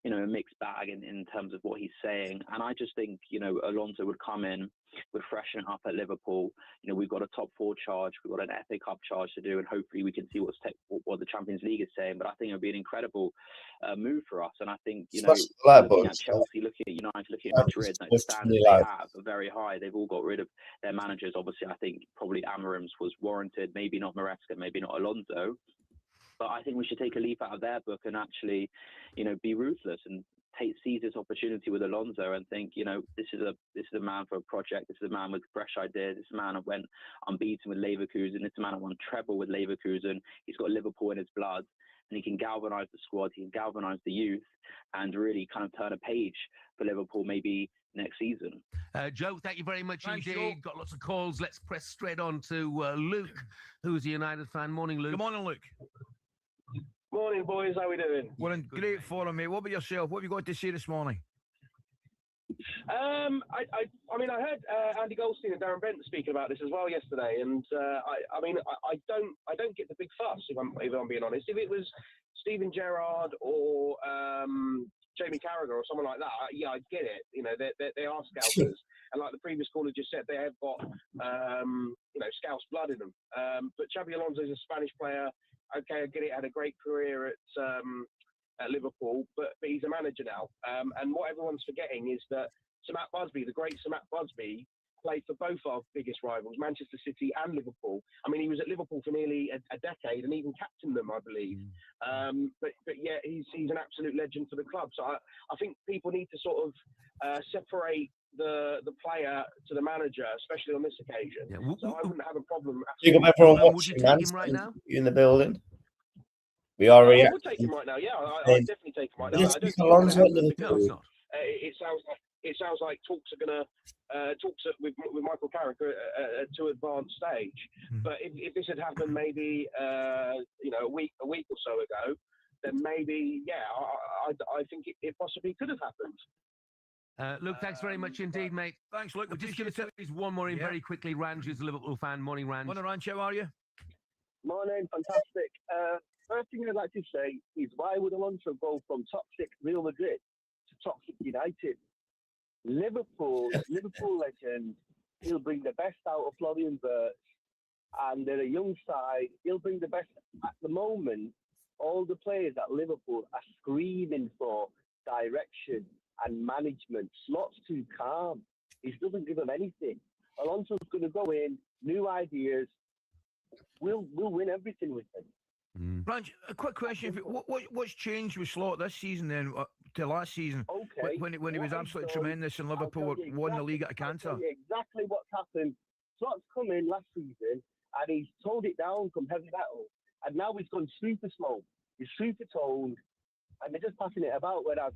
Speaker 9: a mixed bag in terms of what he's saying, and I just think Alonso would come in, would freshen up at Liverpool. We've got a top 4 charge, we've got an FA Cup charge to do, and hopefully we can see what the Champions League is saying. But I think it would be an incredible move for us, and I think looking at Chelsea, looking at United, looking at Madrid, the standards they have are very high. They've all got rid of their managers. Obviously, I think probably Amarim's was warranted, maybe not Maresca, maybe not Alonso. But I think we should take a leaf out of their book and actually, be ruthless and seize this opportunity with Alonso and think, this is a man for a project. This is a man with fresh ideas. This man who went unbeaten with Leverkusen. This man who won treble with Leverkusen. He's got Liverpool in his blood, and he can galvanise the squad. He can galvanise the youth, and really kind of turn a page for Liverpool maybe next season.
Speaker 6: Joe, thank you very much
Speaker 7: Thanks,
Speaker 6: indeed.
Speaker 7: Joe.
Speaker 6: Got lots of calls. Let's press straight on to Luke, who's a United fan. Morning, Luke.
Speaker 7: Good morning, Luke.
Speaker 10: Morning, boys. How we doing?
Speaker 7: We're in great form, mate. What about yourself? What have you got to say this morning?
Speaker 10: I mean, I heard Andy Goldstein and Darren Bent speaking about this as well yesterday, and I don't get the big fuss if I'm being honest. If it was Steven Gerrard or Jamie Carragher or someone like that, yeah, I get it. They are Scousers, and like the previous caller just said, they have got Scouse blood in them. But Xabi Alonso is a Spanish player. Okay, I get it. Had a great career at Liverpool, but he's a manager now. And what everyone's forgetting is that Matt Busby, the great Sir Matt Busby, played for both our biggest rivals, Manchester City and Liverpool. I mean, he was at Liverpool for nearly a decade and even captained them, I believe. But yeah, he's an absolute legend for the club. So I think people need to sort of separate the player to the manager, especially on this occasion.
Speaker 6: Yeah.
Speaker 10: So I wouldn't have a problem.
Speaker 1: You got everyone
Speaker 6: Would
Speaker 1: watching,
Speaker 6: you
Speaker 1: man.
Speaker 6: take him right now?
Speaker 1: You in the building? We are
Speaker 10: I would
Speaker 1: reacting.
Speaker 10: take him right now. Yeah, I'd definitely take him right now.
Speaker 1: Yes,
Speaker 10: I don't think
Speaker 1: Alonso at
Speaker 10: it's gonna happen
Speaker 6: No, it's
Speaker 1: Liverpool.
Speaker 6: not.
Speaker 10: because it sounds like talks are going to with Michael Carrick to advanced stage. But if this had happened maybe a week or so ago, then maybe I think it possibly could have happened.
Speaker 6: Luke, thanks very much indeed, mate.
Speaker 7: Thanks, Luke.
Speaker 6: We're just going to take one more in very quickly. Ranj, who's a Liverpool fan. Morning, Ranj.
Speaker 7: Morning, Ranch. How are you?
Speaker 10: Morning, fantastic. First thing I'd like to say is why would Alonso go from toxic Real Madrid to toxic United? Liverpool legend. He'll bring the best out of Florian Wirtz, and they're a young side. He'll bring the best at the moment. All the players at Liverpool are screaming for direction and management. Slot's too calm. He doesn't give them anything. Alonso's going to go in, new ideas. We'll win everything with him.
Speaker 7: Branch, a quick question. What's changed with Slot this season then to last season?
Speaker 10: Okay.
Speaker 7: When he was absolutely tremendous and Liverpool won the league at a canter?
Speaker 10: I'll tell you exactly what's happened. Slot's come in last season and he's toned it down from heavy metal. And now he's gone super slow. He's super toned. And they're just passing it about. Whereas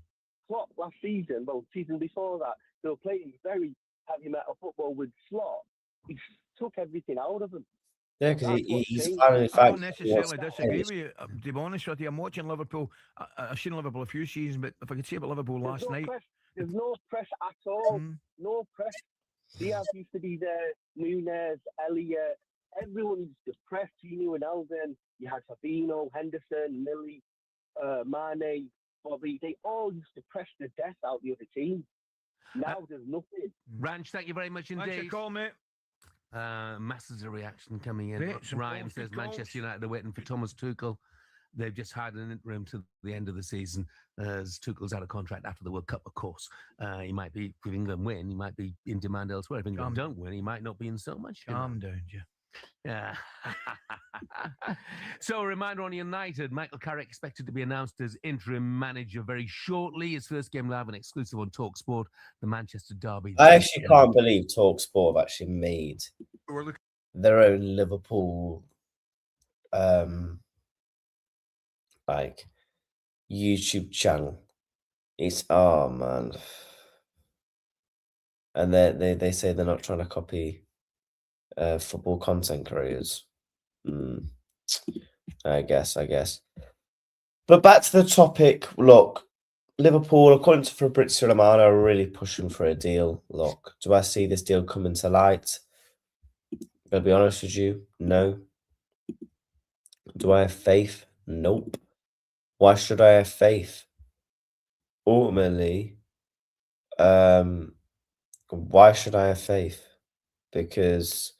Speaker 10: Slot last season, season before that, they were playing very heavy metal football with Slot. He took everything out of him.
Speaker 1: Yeah, because
Speaker 10: That's what's
Speaker 1: he's
Speaker 10: changed.
Speaker 1: finally
Speaker 7: I
Speaker 1: found
Speaker 7: don't necessarily disagree with you. To be honest with you, I'm watching Liverpool. I've seen Liverpool a few seasons, but if I could say about Liverpool last night.
Speaker 10: There's no press at all. No press. Diaz used to be there, Nunez, Elliott. Everyone used to press. Tino and Elvin. You had Fabinho, Henderson, Millie, Mane, Bobby. They all used to press the death out the other team. Now there's nothing.
Speaker 6: Ranj, thank you very much indeed.
Speaker 7: Thanks for calling, mate.
Speaker 6: Masses of reaction coming in.
Speaker 7: Great,
Speaker 6: Ryan
Speaker 7: some
Speaker 6: says
Speaker 7: calls.
Speaker 6: Manchester United are waiting for Thomas Tuchel. They've just hired an interim to the end of the season, as Tuchel's out of contract after the World Cup, of course. He might be, if England win, he might be in demand elsewhere. If England don't win, he might not be in so much demand.
Speaker 7: Calm down, Joe.
Speaker 6: Yeah. So, a reminder on United: Michael Carrick expected to be announced as interim manager very shortly. His first game will have an exclusive on TalkSport, the Manchester derby.
Speaker 1: I actually can't believe TalkSport have actually made
Speaker 7: We're looking.
Speaker 1: their own Liverpool like YouTube channel. It's man. And they say they're not trying to copy football content creators. I guess. But back to the topic. Look, Liverpool, according to Fabrizio Romano, are really pushing for a deal. Look, do I see this deal coming to light? I'll be honest with you, no. Do I have faith? Nope. Why should I have faith? Ultimately, why should I have faith? Because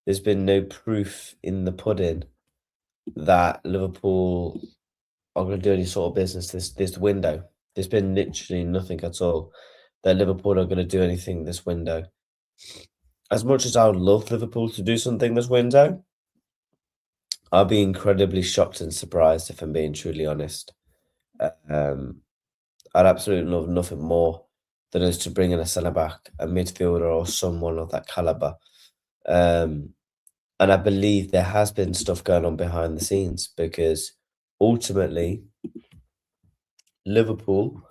Speaker 1: there's been no proof in the pudding that Liverpool are going to do any sort of business this window. There's been literally nothing at all that Liverpool are going to do anything this window. As much as I would love Liverpool to do something this window, I'll be incredibly shocked and surprised if I'm being truly honest. I'd absolutely love nothing more than us to bring in a centre back, a midfielder, or someone of that caliber. And I believe there has been stuff going on behind the scenes, because ultimately Liverpool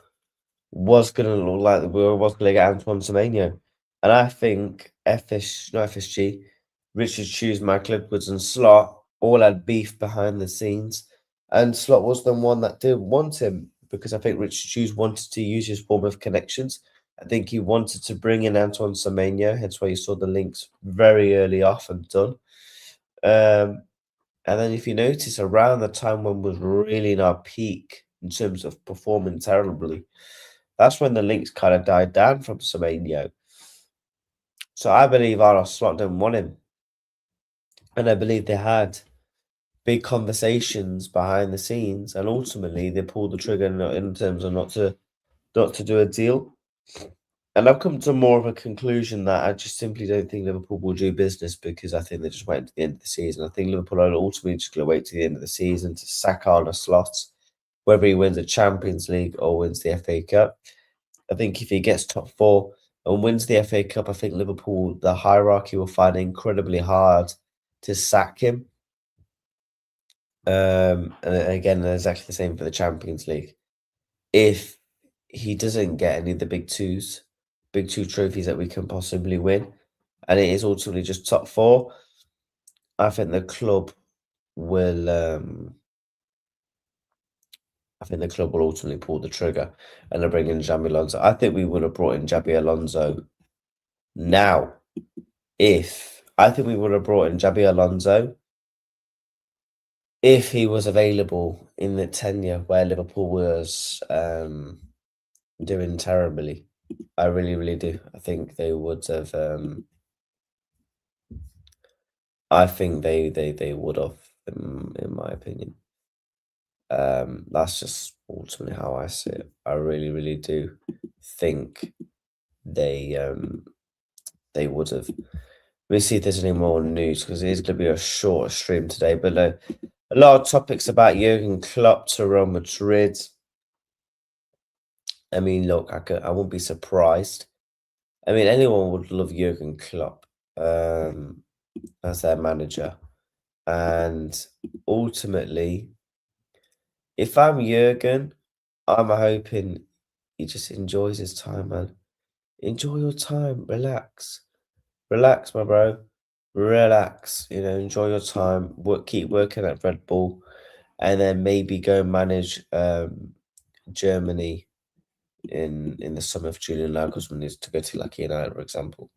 Speaker 1: was going to look like we was going to get Antoine Semenyo. And I think FSG, Richard Hughes, Michael Edwards, and Slot all had beef behind the scenes. And Slot was the one that didn't want him, because I think Richard Hughes wanted to use his form of connections. I think he wanted to bring in Antoine Semenyo, hence why you saw the links very early off and done. And then if you notice, around the time when we was really in our peak in terms of performing terribly, that's when the links kind of died down from Semenyo. So I believe our Slot didn't want him. And I believe they had big conversations behind the scenes, and ultimately they pulled the trigger in terms of not to do a deal. And I've come to more of a conclusion that I just simply don't think Liverpool will do business, because I think they're just waiting to the end of the season. I think Liverpool are ultimately just going to wait to the end of the season to sack Arne Slot, whether he wins the Champions League or wins the FA Cup. I think if he gets top 4 and wins the FA Cup, I think Liverpool, the hierarchy, will find it incredibly hard to sack him. And again, exactly the same for the Champions League. If he doesn't get any of the big two trophies that we can possibly win, and it is ultimately just top 4, I think the club will ultimately pull the trigger and they'll bring in Xabi Alonso. I think we would have brought in Xabi Alonso now. I think we would have brought in Xabi Alonso if he was available in the tenure where Liverpool was doing terribly. I really, really do. I think they would have. I think they would have, in my opinion. That's just ultimately how I see it. I really, really do think they would have. Let me see if there's any more news, because it is going to be a shorter stream today. But a lot of topics about Jurgen Klopp to Real Madrid. I mean, look, I wouldn't be surprised. I mean, anyone would love Jurgen Klopp as their manager. And ultimately, if I'm Jurgen, I'm hoping he just enjoys his time, man. Enjoy your time. Relax. Relax, my bro. Relax. Enjoy your time. Keep working at Red Bull. And then maybe go manage Germany in the summer if Julian Nagelsmann needs to go to Lucky United, for example.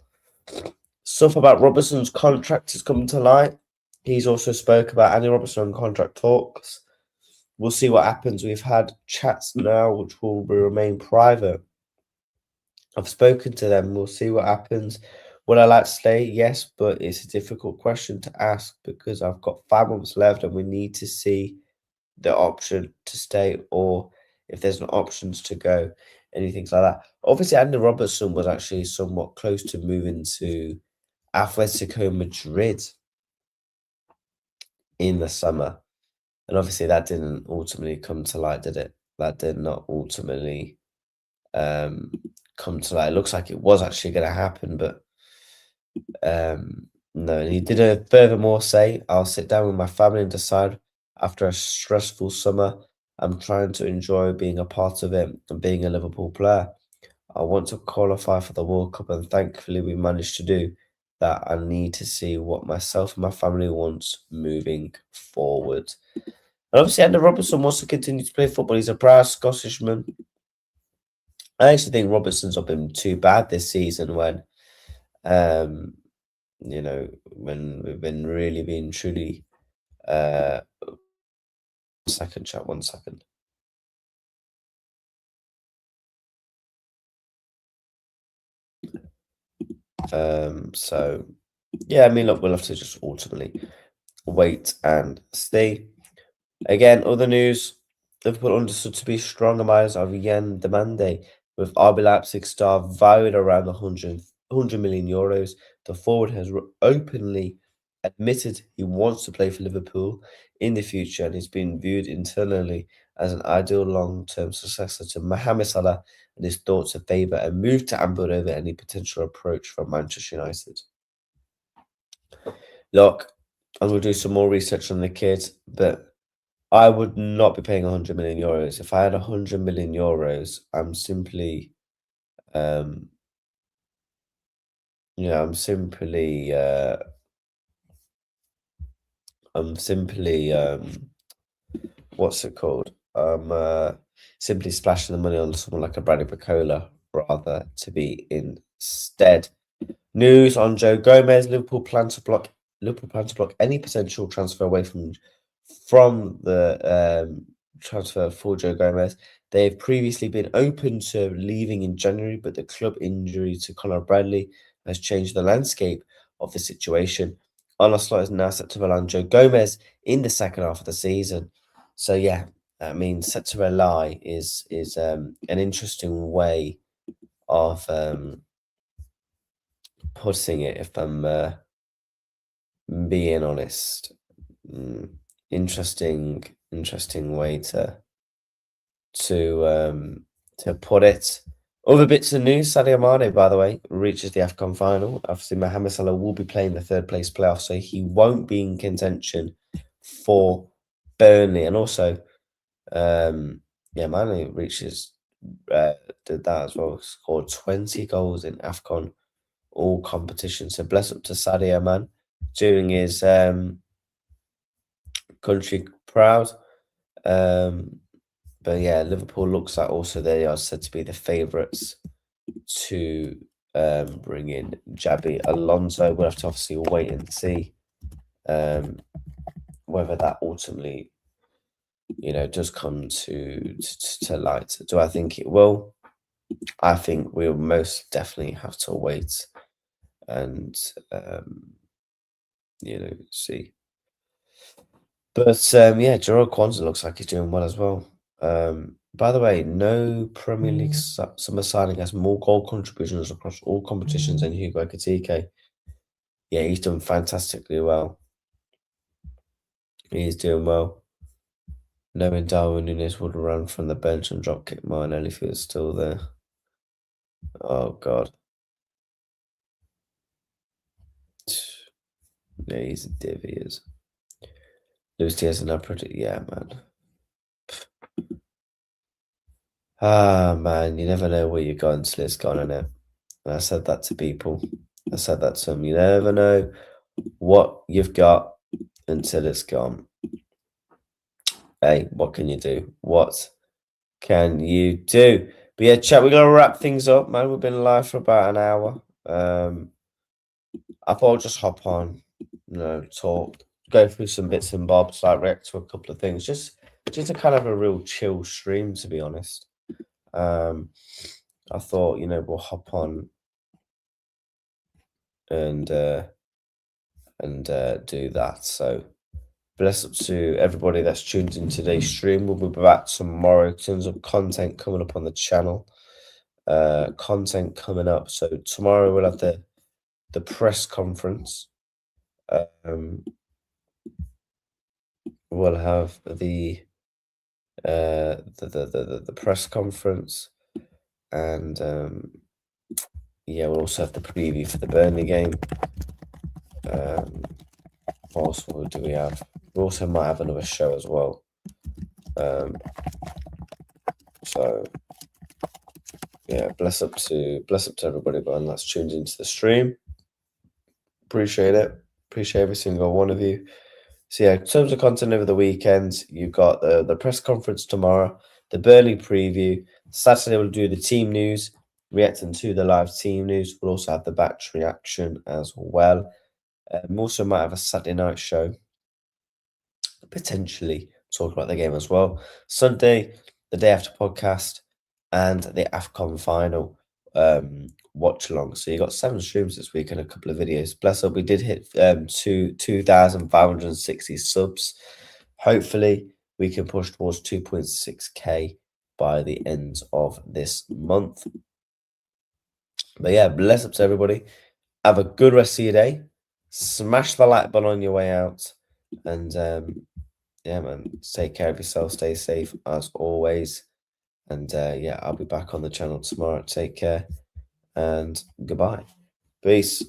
Speaker 1: Stuff about Robertson's contract is coming to light. He's also spoke about Andy Robertson on contract talks. We'll see what happens. We've had chats now which will remain private. I've spoken to them. We'll see what happens. Would I like to stay? Yes, but it's a difficult question to ask, because I've got 5 months left and we need to see the option to stay, or if there's no options to go, anything like that. Obviously, Andy Robertson was actually somewhat close to moving to Atletico Madrid in the summer. And obviously that didn't ultimately come to light, did it? That did not ultimately come to light. It looks like it was actually going to happen, but no. And he did furthermore say, I'll sit down with my family and decide after a stressful summer. I'm trying to enjoy being a part of it and being a Liverpool player. I want to qualify for the World Cup, and thankfully we managed to do that. I need to see what myself and my family wants moving forward. And obviously, Andy Robertson wants to continue to play football. He's a proud Scottishman. I actually think Robertson's not been too bad this season when we've been really being truly. One second. So yeah, I mean, look, we'll have to just ultimately wait and see. Again, other news: Liverpool understood to be stronger minds of Yen Demande, with RB Leipzig star valued around 100 million euros. The forward has openly admitted he wants to play for Liverpool in the future and he's been viewed internally as an ideal long-term successor to Mohamed Salah, and his thoughts favour a move to Anfield over any potential approach from Manchester United. Look, I'm going to do some more research on the kid, but I would not be paying 100 million euros. If I had 100 million euros, I'm simply, I'm simply, what's it called? I'm simply splashing the money on someone like a Bradley Bacola rather to be instead. News on Joe Gomez. Liverpool plan to block any potential transfer away from the transfer for Joe Gomez. They've previously been open to leaving in January, but the club injury to Conor Bradley has changed the landscape of the situation. Al Slot is now set to rely on Joe Gomez in the second half of the season. So yeah, I mean, set to rely is an interesting way of putting it, if I'm being honest. Interesting way to put it. Other bits of news: Sadio Mane, by the way, reaches the AFCON final. Obviously, Mohamed Salah will be playing the third place playoff, so he won't be in contention for Burnley. And also, Mane reaches did that as well. Scored 20 goals in AFCON all competitions. So bless up to Sadio, man, doing his country proud. But yeah, Liverpool looks like also they are said to be the favourites to bring in Xabi Alonso. We'll have to obviously wait and see whether that ultimately, does come to light. Do I think it will? I think we'll most definitely have to wait and see. But Gerard Kwanzaa looks like he's doing well as well. By the way, no Premier League summer signing has more goal contributions across all competitions than Hugo Ekitike. Yeah, he's done fantastically well. He's doing well. Knowing Darwin Núñez would run from the bench and drop kick Martinelli if he was still there. Oh God. Yeah, he's a div, he is. Luis Diaz and man. Man, you never know where you're going until it's gone, innit? And I said that to people. I said that to them. You never know what you've got until it's gone. Hey, what can you do? What can you do? But yeah, chat, we're going to wrap things up, man. We've been live for about an hour. I thought I'd just hop on, talk, go through some bits and bobs, like react to a couple of things. Just a kind of a real chill stream, to be honest. I thought, we'll hop on and do that. So bless up to everybody that's tuned in today's stream. We'll be back tomorrow. Tons of content coming up on the channel. Content coming up. So tomorrow we'll have the press conference. We'll have the press conference, and we'll also have the preview for the Burnley game. What else do we have? We also might have another show as well. So yeah, bless up to everybody, man, that's tuned into the stream. Appreciate it. Appreciate every single one of you. So yeah, in terms of content over the weekend, you've got the press conference tomorrow, the Burnley preview. Saturday we'll do the team news, reacting to the live team news. We'll also have the batch reaction as well. We also might have a Saturday night show, potentially talk about the game as well. Sunday, the day after podcast, and the AFCON final watch along. So you got 7 streams this week and a couple of videos. Bless up, we did hit 2,560 subs. Hopefully we can push towards 2.6k by the end of this month. But yeah, bless up to everybody. Have a good rest of your day. Smash the like button on your way out. And yeah, man, take care of yourself. Stay safe as always. And yeah, I'll be back on the channel tomorrow. Take care and goodbye. Peace.